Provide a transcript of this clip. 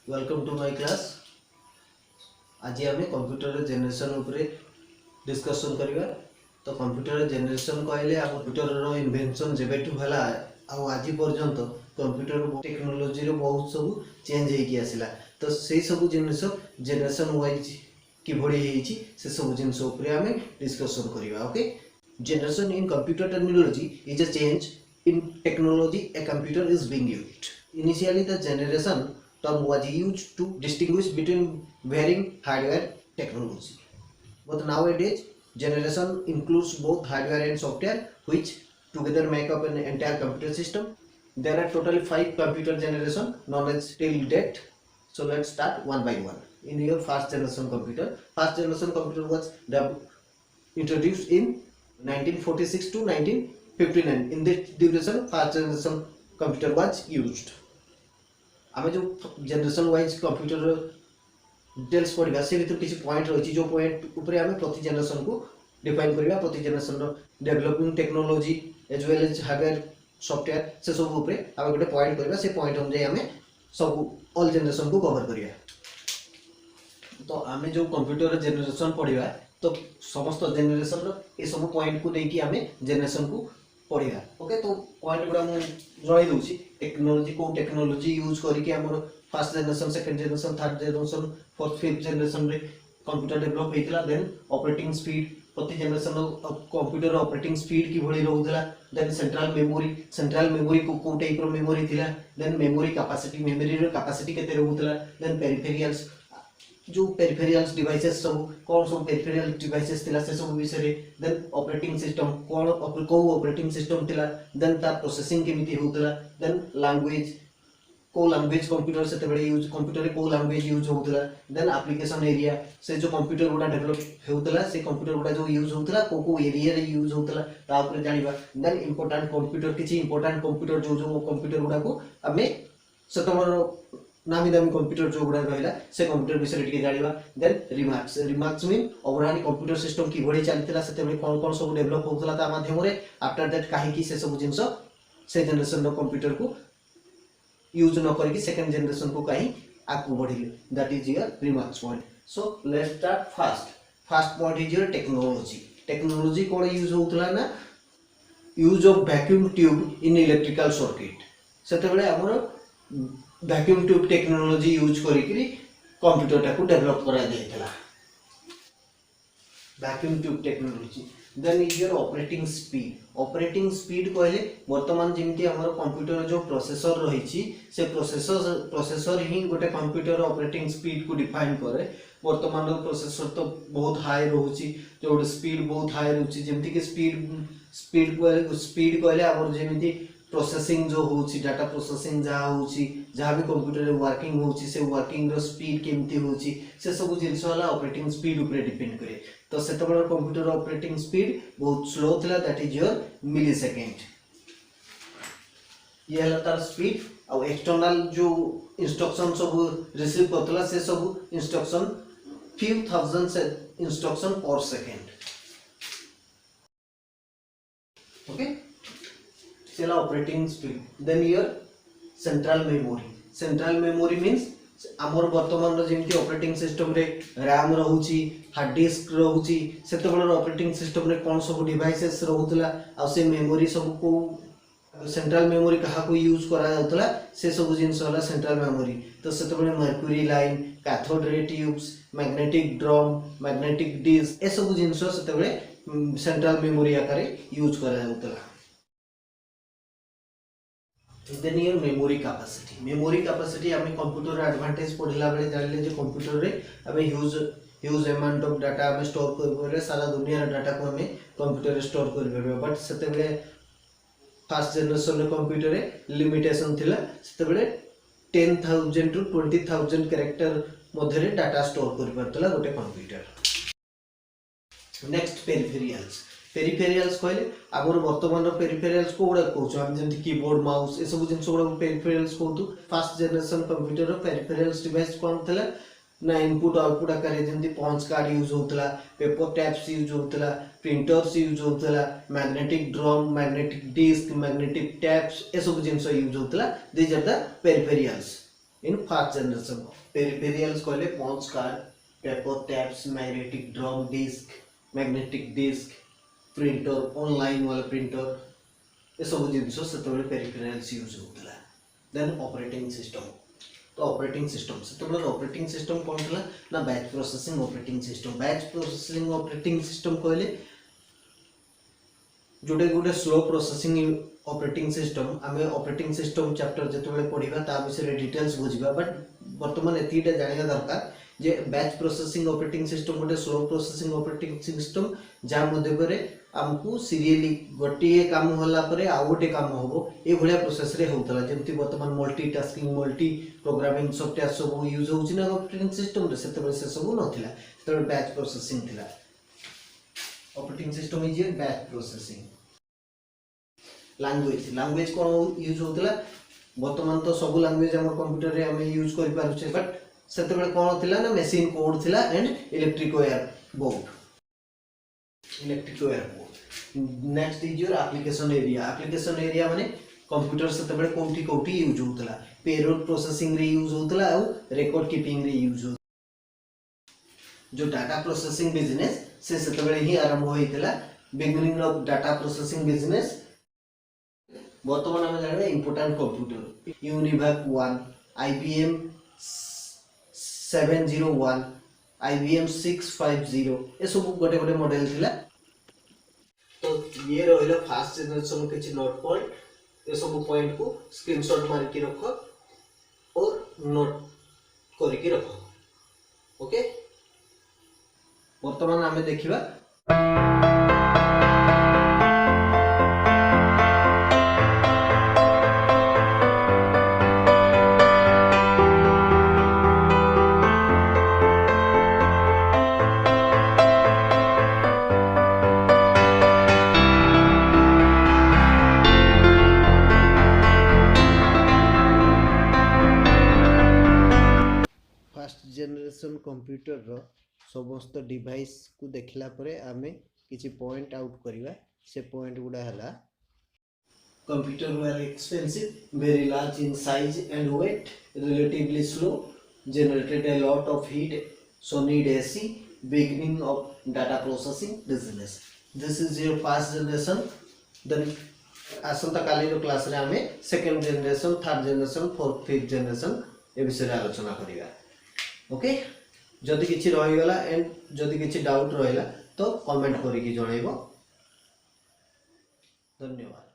Welcome to my class. आज आम computer generation उपरे डिस्कशन करवा। तो कंप्यूटर जेनरेशन कहले कंप्यूटर इन्वेंशन जेबेठू हला आज पर्यंत कंप्यूटर टेक्नोलोजी रो बहुत सब चेंज होगी आसला। तो से सब जिनस जेनरेशन वाइज कि से सब जिनस आम डिस्कशन करवा। Okay, generation in computer terminology is a change in technology a computer is being used. Initially the generation term was used to distinguish between varying hardware technology, but nowadays generation includes both hardware and software, which together make up an entire computer system. There are totally 5 computer generation known as till date. So let's start one by one. In your first generation computer was introduced in 1946 to 1959. In this duration first generation computer was used. आमे जो generation wise computer details पढ़ा से भीतर किसी point रही जो point ऊपर आमे प्रति जनरेशन को डिफाइन करबा। प्रति जनरेशन रो developing technology as well as hardware software से सब ऊपर आमे गोटे पॉइंट करबा। से पॉइंट अनुसार आमे सब ऑल जनरेशन को कवर करिया। तो आमे जो कंप्यूटर जनरेशन पढ़ा तो समस्त जेनेरेशन रो ए सब पॉइंट को देकी आमे जेनेरेशन को पढ़ा। ओके, तो पॉइंट गुडा मु जणाई दोछि। टेक्नोलॉजी को टेक्नोलॉजी यूज करके हमर first generation second generation third generation fourth fifth generation रे कंप्यूटर डेवलप हेतला। देन ऑपरेटिंग स्पीड प्रति जनरेशन कंप्यूटर ऑपरेटिंग स्पीड की भली रहउतला। देन सेंट्रल मेमोरी को टाइप रो मेमोरी थिला। देन मेमोरी कैपेसिटी रो कैपेसिटी केते रहउतला। देन पेरिफेरियल्स जो पेरिफेरियल्स डिवाइसेस सब कौन सब पेरिफेरियल डिवाइसेस थिला से सब विषय रे। देन ऑपरेटिंग सिस्टम कौन को ऑपरेटिंग सिस्टम थिला। देन ता प्रोसेसिंग केमिति होतला। देन लैंग्वेज को लैंग्वेज कंप्यूटर से तबे यूज कंप्यूटर रे को लैंग्वेज यूज होतला। देन एप्लीकेशन एरिया से जो कंप्यूटर गुडा डेवलप होतला से कंप्यूटर गुडा जो यूज होतला को एरिया रे यूज होतला ता ऊपर जानिबा। देन इंपोर्टेंट कंप्यूटर किछि इंपोर्टेंट कंप्यूटर जो कंप्यूटर गुडा को हमें सतमर नामी दामी कंप्यूटर जो गुडा रहला से कंप्यूटर विषय टिके जानिबा। Then remarks mean overall computer system की बढी चलतिला से तबे कोन सब डेवलप होतला ता माध्यम रे। आफ्टर दैट काहे की से सब जिंस से जनरेशन रो कंप्यूटर को यूज न करके सेकंड जनरेशन को कहीं आगु बढ़िले। That is your remarks point. So let's start first point is your technology कोन यूज होतला ना use of vacuum tube in electrical circuit. सेतेबेले हमर वैक्यूम ट्यूब टेक्नोलॉजी यूज करिकरी कंप्यूटर टाको डेवलप करा देथला। Vacuum tube technology. Then is your operating speed कहले वर्तमान जेमती हमर कंप्यूटर जो प्रोसेसर रही से प्रोसेसर ही गोटे कंप्यूटर ऑपरेटिंग स्पीड को डिफाइन करे। वर्तमान प्रोसेसर तो बहुत हाई रहउची जो स्पीड बहुत हाई रहउची जेमती कि स्पीड कहले हमर जेमती प्रोसेसिंग जो होची डाटा प्रोसेसिंग जहा होची जहा भी कंप्यूटर रे वर्किंग होची से वर्किंग रो स्पीड केमती होची से सब जिंस वाला ऑपरेटिंग स्पीड ऊपर डिपेंड करे। तो सेतबेला कंप्यूटर ऑपरेटिंग स्पीड बहुत स्लो थिला। That is your millisecond. ये हला तार स्पीड और एक्सटर्नल जो इंस्ट्रक्शन सब रिसीव करतला से सब instruction few thousands instruction per second. Okay, चला operating speed. Then your central memory means हमर वर्तमान रो जेमती ऑपरेटिंग सिस्टम रे रैम रहउची हार्ड डिस्क रहउची सेतबेला ऑपरेटिंग सिस्टम रे कोन सब डिवाइसेस रहउतला आ से मेमोरी सब को सेंट्रल मेमोरी कहा को यूज करा जाउतला से सब जिंस वाला सेंट्रल मेमोरी। तो सेतबेला mercury line cathode ray tubes magnetic drum magnetic disk ए सब जिंस सेतबेले सेंट्रल मेमोरी आकारे यूज करा जाउतला। देन योर मेमोरी कैपेसिटी हमें कंप्यूटर एडवांटेज पढ़ला बेले जानले जे कंप्यूटर रे हमें ह्यूज अमाउंट ऑफ डाटा हमें स्टोर करबे सारा दुनिया रे डाटा को हमें कंप्यूटर रे स्टोर करबे। बट सेते बेले फर्स्ट जनरेशन रे कंप्यूटर रे लिमिटेशन थिला। सेते बेले 10,000 टू 20,000 कैरेक्टर मध्ये रे डाटा स्टोर कर परतला गोटे कंप्यूटर। नेक्स्ट पेरिफेरियल्स कहले आगर वर्तमान पेरिफेरियल्स को गुडा कहूछ हम जेंति कीबोर्ड माउस ए सब जिंस गुडा पेरिफेरियल्स कहतु। फर्स्ट जनरेशन कंप्यूटर रो पेरिफेरियल्स डिवाइस कोन थला ना इनपुट आउटपुट आकारे जेंति पंच कार्ड यूज होतला पेपर टैप्स यूज होतला प्रिंटर्स यूज होतला magnetic drum magnetic disk magnetic tapes ए सब जिंस यूज होतला। These are the peripherals in first generation peripherals कहले punch card, paper tapes, magnetic disk, printer, online वाला printer, ये सब जिनस से पेरिफेरियल्स यूज होता। Then operating system. तो ऑपरेटिंग सिस्टम से ऑपरेटिंग सिस्टम कौन था ना batch processing operating system. Batch processing operating system कहले जोटे गोटे स्लो प्रोसेसिंग ऑपरेटिंग सिस्टम। आम ऑपरेटिंग सिस्टम चैप्टर जो पढ़ा ता विषय डिटेल्स बुझा, बट बर्तमान एतिटा जाना दरकार जे बैच प्रोसेसिंग ऑपरेटिंग सिस्टम गोटे स्लो प्रोसेसिंग ऑपरेटिंग सिस्टम जहाँ मध्य आमको सीरियली गोटे काम होला परे आउ गोटे काम होबो ए भलिया प्रोसेस रे होतला। जेमति वर्तमान मल्टीटास्किंग मल्टी प्रोग्रामिंग सॉफ्टवेयर सब यूज होउछि ना ऑपरेटिंग सिस्टम रे, सेते से सब नथिला, सेते बैच प्रोसेसिंग थिला। Operating system is a batch processing. Language कौन यूज होता बर्तमान तो सब लैंग्वेज आम कंप्यूटर रे आम यूज कर पारुछे, बट सेते बेले कौन थिला ना मशीन कोड थिला and electric wire board. Next is your application area माने कंप्यूटर सेते बेले कोठी कोठी यूज होतला। पेरोल प्रोसेसिंग रे यूज होतला और रिकॉर्ड कीपिंग रे यूज होतला। जो डाटा प्रोसेसिंग बिजनेस से सेते बेले ही आरंभ होइतला। Beginning of data processing business वर्तमान आम जाना important computer UNIVAC 1, IBM 701, IBM 650 ये सब गोटे गोटे मॉडल थिला। तो ये रहिला फास्ट जनरेशन किछि नोट पॉइंट। ये सब पॉइंट को स्क्रीनशॉट मार के रखो और नोट करके रखो। ओके, वर्तमान आम देखिबा जनरेशन कंप्यूटर रो समस्त डिवाइस को देखला परे आमे किछि पॉइंट आउट करिवा। से पॉइंट गुडा हला computer were expensive, very large in size and weight, relatively slow, generated a lot of heat, so need AC, beginning of data processing business. This is your first generation. Then आसंता काली रो class रे आमे second generation, third generation, fourth, fifth generation ए विषय आलोचना करिवा। Okay, जदि किछि रहि गला एंड जदि किछि डाउट रहिला तो कमेंट करिकि जणाइबो। धन्यवाद।